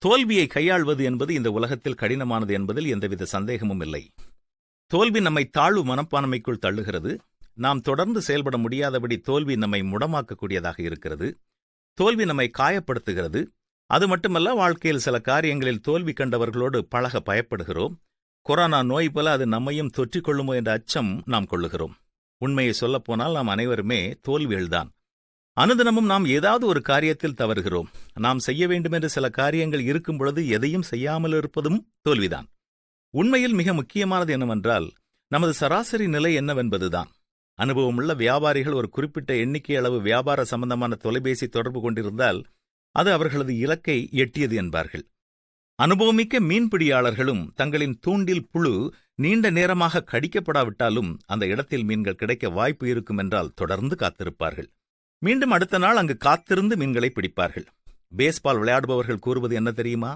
தோல்வியை கையாள்வது என்பது இந்த உலகத்தில் கடினமானது என்பதில் எந்தவித சந்தேகமும் இல்லை. தோல்வி நம்மை தாழ்வு மனப்பான்மைக்குள் தள்ளுகிறது. நாம் தொடர்ந்து செயல்பட முடியாதபடி தோல்வி நம்மை முடமாக்கக்கூடியதாக இருக்கிறது. தோல்வி நம்மை காயப்படுத்துகிறது. அது மட்டுமல்ல, வாழ்க்கையில் சில காரியங்களில் தோல்வி கண்டவர்களோடு பழக பயப்படுகிறோம். கொரோனா நோய் போல அது நம்மையும் தொற்றிக் கொள்ளுமோ என்ற அச்சம் நாம் கொள்ளுகிறோம். உண்மையை சொல்லப்போனால் நாம் அனைவருமே தோல்விகள்தான். அனுதினமும் நாம் ஏதாவது ஒரு காரியத்தில் தவறுகிறோம். நாம் செய்ய வேண்டுமென்று சில காரியங்கள் இருக்கும் பொழுது எதையும் செய்யாமல் இருப்பதும் தோல்விதான். உண்மையில் மிக முக்கியமானது என்னவென்றால், நமது சராசரி நிலை என்னவென்பதுதான். அனுபவமுள்ள வியாபாரிகள் ஒரு குறிப்பிட்ட எண்ணிக்கை அளவு வியாபார சம்பந்தமான தொலைபேசி தொடர்பு கொண்டிருந்தால் அது அவர்களது இலக்கை எட்டியது என்பார்கள். அனுபவமிக்க மீன்பிடியாளர்களும் தங்களின் தூண்டில் புழு நீண்ட நேரமாக கடிக்கப்படாவிட்டாலும் அந்த இடத்தில் மீன்கள் கிடைக்க வாய்ப்பு இருக்கும் என்றால் தொடர்ந்து காத்திருப்பார்கள். மீண்டும் அடுத்த நாள் அங்கு காத்திருந்து மீன்களை பிடிப்பார்கள். பேஸ்பால் விளையாடுபவர்கள் கூறுவது என்ன தெரியுமா?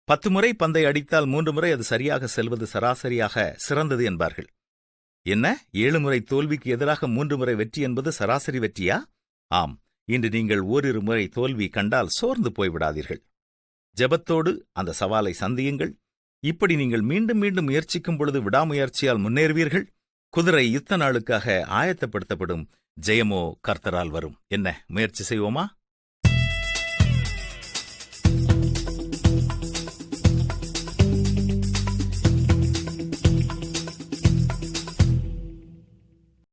10 முறை பந்தை அடித்தால் 3 முறை அது சரியாக செல்வது சராசரியாக சிறந்தது என்பார்கள். என்ன, 7 முறை தோல்விக்கு எதிராக 3 முறை வெற்றி என்பது சராசரி வெற்றியா? ஆம். இன்று நீங்கள் ஓரிரு முறை தோல்வி கண்டால் சோர்ந்து போய்விடாதீர்கள். ஜெபத்தோடு அந்த சவாலை சந்தியுங்கள். இப்படி நீங்கள் மீண்டும் மீண்டும் முயற்சிக்கும் பொழுது விடாமுயற்சியால் முன்னேறுவீர்கள். குதிரை யுத்த நாளுக்காக ஆயத்தப்படுத்தப்படும், ஜெயமோ கர்த்தரால் வரும். என்ன, முயற்சி செய்வோமா?